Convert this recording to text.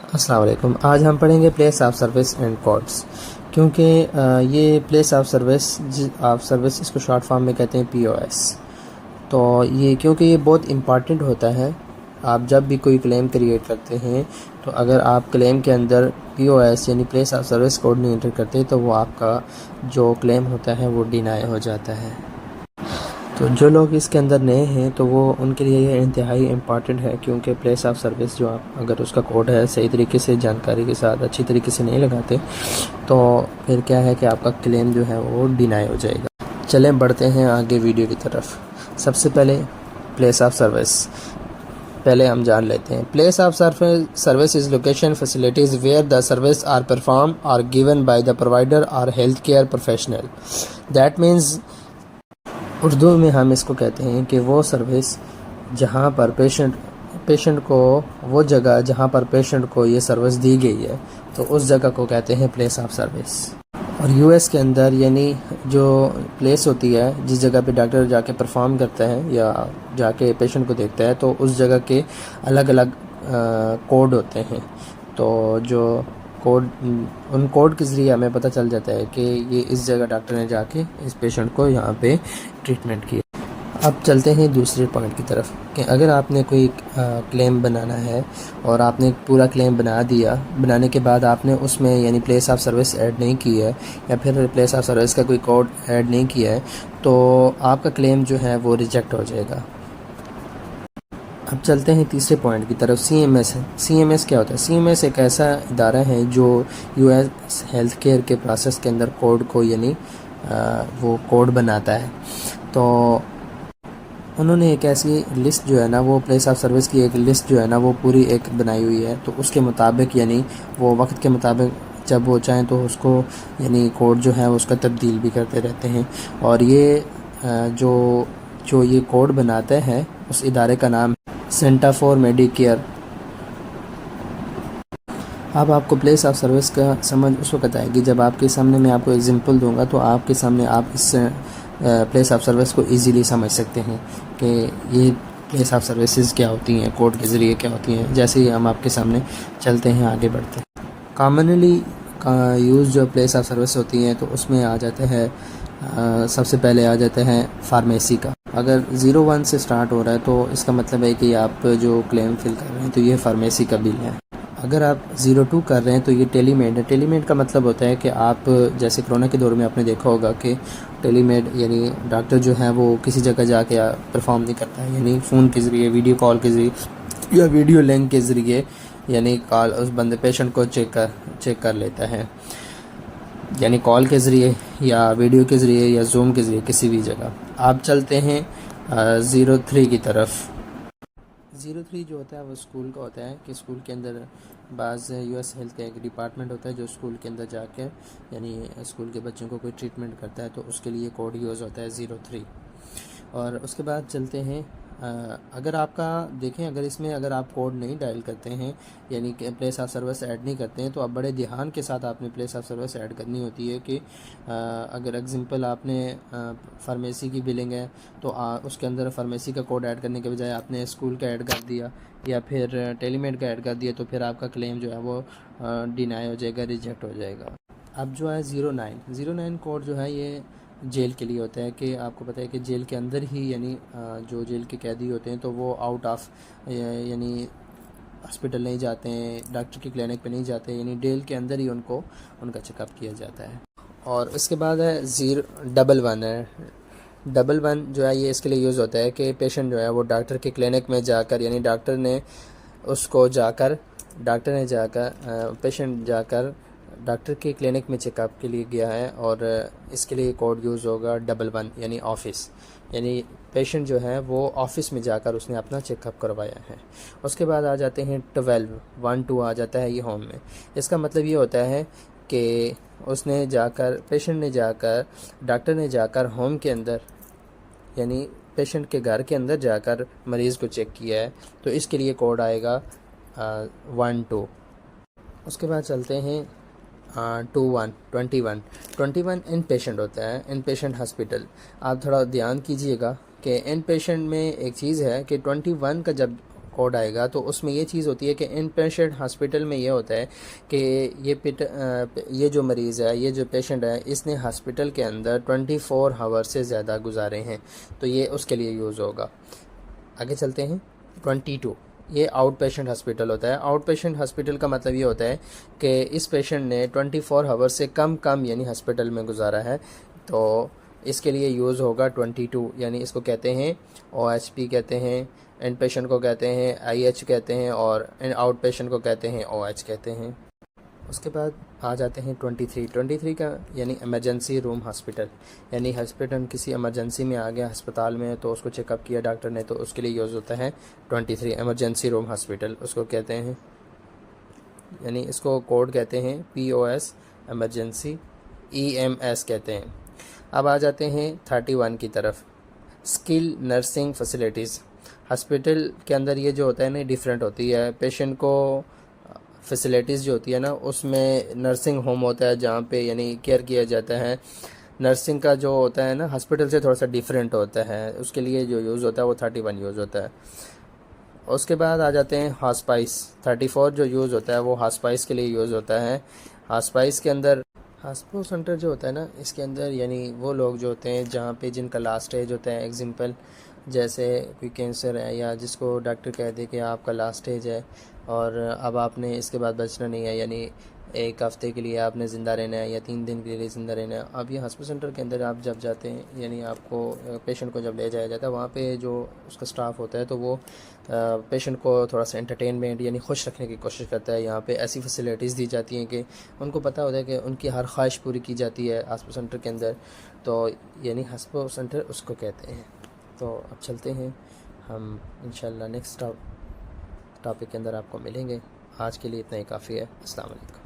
अस्सलाम वालेकुम। आज हम पढ़ेंगे place of service and codes, क्योंकि ये प्लेस ऑफ सर्विस इसको शॉर्ट फॉर्म में कहते हैं पीओएस। तो ये क्योंकि ये बहुत इम्पॉर्टेंट होता है। आप जब भी कोई क्लेम क्रिएट करते हैं तो अगर आप क्लेम के अंदर पीओएस यानी प्लेस ऑफ सर्विस कोड नहीं एंटर करते तो वो आपका जो क्लेम होता है वो डिनाई हो जाता है। तो जो लोग इसके अंदर नए हैं तो वो उनके लिए ये इंतहाई इम्पॉर्टेंट है, क्योंकि प्लेस ऑफ सर्विस जो आप अगर उसका कोड है सही तरीके से जानकारी के साथ अच्छी तरीके से नहीं लगाते तो फिर क्या है कि आपका क्लेम जो है वो डिनाई हो जाएगा। चलें बढ़ते हैं आगे वीडियो की तरफ। सबसे पहले प्लेस ऑफ सर्विस पहले हम जान लेते हैं। Place of service is location facilities where the service are perform or given by the provider और health care professional. That means Urdu में हम इसको कहते हैं कि वो सर्विस जहाँ पर पेशेंट को वो जगह जहाँ पर पेशेंट को ये सर्विस दी गई है तो उस जगह को कहते हैं प्लेस ऑफ सर्विस। और यूएस के अंदर यानी जो प्लेस होती है जिस जगह पे डॉक्टर जाके परफॉर्म करता है या जाके पेशेंट को देखता है तो उस जगह के अलग अलग कोड होते हैं। तो जो कोड उन कोड के ज़रिए हमें पता चल जाता है कि ये इस जगह डॉक्टर ने जाके इस पेशेंट को यहाँ पे ट्रीटमेंट किया। अब चलते हैं दूसरे पॉइंट की तरफ कि अगर आपने कोई क्लेम बनाना है और आपने पूरा क्लेम बना दिया, बनाने के बाद आपने उसमें यानी प्लेस ऑफ सर्विस ऐड नहीं की है या फिर प्लेस ऑफ सर्विस का कोई कोड ऐड नहीं किया है तो आपका क्लेम जो है वो रिजेक्ट हो जाएगा। अब चलते हैं तीसरे पॉइंट की तरफ। सीएमएस है। सीएमएस क्या होता है? सीएमएस एक ऐसा इदारा है जो यूएस हेल्थ केयर के प्रोसेस के अंदर कोड को यानी वो कोड बनाता है। तो उन्होंने एक ऐसी लिस्ट जो है ना वो प्लेस ऑफ सर्विस की एक लिस्ट जो है ना वो पूरी एक बनाई हुई है। तो उसके मुताबिक यानी वो वक्त के मुताबिक जब वो चाहें तो उसको यानी कोड जो है उसका तब्दील भी करते रहते हैं। और ये जो ये कोड बनाते हैं उस इदारे का नाम सेंटर फॉर मेडिकेयर। अब आपको प्लेस ऑफ सर्विस का समझ उस वक्त आएगी जब आपके सामने मैं आपको एग्जांपल दूंगा तो आपके सामने आप इस प्लेस ऑफ सर्विस को इजीली समझ सकते हैं कि ये प्लेस ऑफ सर्विसेज क्या होती हैं, कोड के ज़रिए क्या होती हैं। जैसे ही हम आपके सामने चलते हैं आगे बढ़ते हैं। कॉमनली यूज़ जो प्लेस ऑफ सर्विस होती हैं तो उसमें आ जाते हैं सबसे पहले आ जाते हैं फार्मेसी का। अगर 01 से स्टार्ट हो रहा है तो इसका मतलब है कि आप जो क्लेम फिल कर रहे हैं तो ये फार्मेसी का बिल है। अगर आप 02 कर रहे हैं तो ये टेलीमेड है। टेलीमेड का मतलब होता है कि आप जैसे कोरोना के दौर में आपने देखा होगा कि टेलीमेड यानी डॉक्टर जो है वो किसी जगह जाके परफॉर्म नहीं करता है, यानी फ़ोन के ज़रिए, वीडियो कॉल के ज़रिए या वीडियो लिंक के ज़रिए यानी कॉल उस बंदे पेशेंट को चेक कर लेता है, यानी कॉल के ज़रिए या वीडियो के ज़रिए या जूम के ज़रिए किसी भी जगह। आप चलते हैं 03 की तरफ। 03 जो होता है वो स्कूल का होता है कि स्कूल के अंदर बाज़ यूएस हेल्थ का एक डिपार्टमेंट होता है जो स्कूल के अंदर जाके यानी स्कूल के बच्चों को कोई ट्रीटमेंट करता है तो उसके लिए कोड यूज़ होता है 03। और उसके बाद चलते हैं अगर आपका देखें अगर इसमें अगर आप कोड नहीं डायल करते हैं यानी कि प्लेस ऑफ सर्विस ऐड नहीं करते हैं तो आप बड़े ध्यान के साथ आपने प्लेस ऑफ सर्विस ऐड करनी होती है कि अगर एग्जांपल आपने फार्मेसी की बिलिंग है तो उसके अंदर फार्मेसी का कोड ऐड करने के बजाय आपने स्कूल का ऐड कर दिया या फिर टेलीमेड का ऐड कर दिया तो फिर आपका क्लेम जो है वो डिनाई हो जाएगा, रिजेक्ट हो जाएगा। अब जो है 09 कोड जो है ये जेल के लिए होता है कि आपको पता है कि जेल के अंदर ही यानी जो जेल के कैदी होते हैं तो वो आउट ऑफ यानी हॉस्पिटल नहीं जाते हैं, डॉक्टर की क्लिनिक पे नहीं जाते, यानी जेल के अंदर ही उनका चेकअप किया जाता है। और उसके बाद है 011 है। 11 जो है ये इसके लिए यूज़ होता है कि पेशेंट जो है वो डॉक्टर की क्लिनिक में जाकर यानी डॉक्टर ने पेशेंट जाकर डॉक्टर के क्लिनिक में चेकअप के लिए गया है और इसके लिए कोड यूज़ होगा 11 यानी ऑफिस, यानी पेशेंट जो है वो ऑफिस में जाकर उसने अपना चेकअप करवाया है। उसके बाद आ जाते हैं 12 आ जाता है ये होम में। इसका मतलब ये होता है कि पेशेंट ने जाकर डॉक्टर ने जाकर होम के अंदर यानी पेशेंट के घर के अंदर जाकर मरीज़ को चेक किया है तो इसके लिए कोड आएगा 12। उसके बाद चलते हैं 21 इन पेशेंट होता है, इन पेशेंट हॉस्पिटल। आप थोड़ा ध्यान कीजिएगा कि इन पेशेंट में एक चीज़ है कि 21 का जब कोड आएगा तो उसमें ये चीज़ होती है कि इन पेशेंट हॉस्पिटल में ये होता है कि ये जो मरीज़ है, ये जो पेशेंट है, इसने हॉस्पिटल के अंदर 24 आवर से ज़्यादा गुजारे हैं, तो ये उसके लिए यूज़ होगा। आगे चलते हैं। 22, ये आउट पेशेंट हॉस्पिटल होता है। आउट पेशेंट हॉस्पिटल का मतलब ये होता है कि इस पेशेंट ने 24 आवर से कम यानी हॉस्पिटल में गुजारा है, तो इसके लिए यूज़ होगा 22, यानी इसको कहते हैं OHP कहते हैं, इन पेशेंट को कहते हैं IH कहते हैं, और इन आउट पेशेंट को कहते हैं OH कहते हैं। उसके बाद आ जाते हैं 23 का, यानी इमरजेंसी रूम हॉस्पिटल, यानी हॉस्पिटल किसी इमरजेंसी में आ गया अस्पताल में, तो उसको चेकअप किया डॉक्टर ने, तो उसके लिए यूज़ होता है 23 इमरजेंसी रूम हॉस्पिटल उसको कहते हैं, यानी इसको कोड कहते हैं POS इमरजेंसी, EMS कहते हैं। अब आ जाते हैं 31 की तरफ, स्किल नर्सिंग फैसिलिटीज़। हॉस्पिटल के अंदर ये जो होता है ना डिफरेंट होती है, पेशेंट को फैसिलिटीज़ जो होती है ना, उसमें नर्सिंग होम होता है जहाँ पे यानी केयर किया जाता है। नर्सिंग का जो होता है ना हॉस्पिटल से थोड़ा सा डिफरेंट होता है, उसके लिए जो यूज़ होता है वो 31 यूज़ होता है। उसके बाद आ जाते हैं हॉस्पाइस। 34 जो यूज़ होता है वो हॉस्पाइस के लिए यूज़ होता है। हॉस्पाइस के अंदर हॉस्पिटल सेंटर जो होता है ना, इसके अंदर यानी वो लोग जो होते हैं जहाँ पे जिनका लास्ट स्टेज होता है, एग्जाम्पल जैसे कोई कैंसर है या जिसको डॉक्टर कह दे कि आपका लास्ट स्टेज है और अब आपने इसके बाद बचना नहीं है, यानी 1 हफ़्ते के लिए आपने ज़िंदा रहना है या 3 दिन के लिए ज़िंदा रहना है। अब ये हॉस्पिटल सेंटर के अंदर आप जब जाते हैं, यानी आपको पेशेंट को जब ले जाया जाता है, वहाँ पे जो उसका स्टाफ होता है तो वो पेशेंट को थोड़ा सा एंटरटेनमेंट यानी खुश रखने की कोशिश करता है। यहाँ पे ऐसी फैसिलिटीज़ दी जाती हैं कि उनको पता होता है कि उनकी हर ख्वाहिश पूरी की जाती है हॉस्पिटल सेंटर के अंदर, तो यानी हॉस्पिटल सेंटर उसको कहते हैं। तो अब चलते हैं हम इंशाल्लाह नेक्स्ट टॉपिक के अंदर आपको मिलेंगे। आज के लिए इतना ही काफ़ी है। अस्सलाम वालेकुम।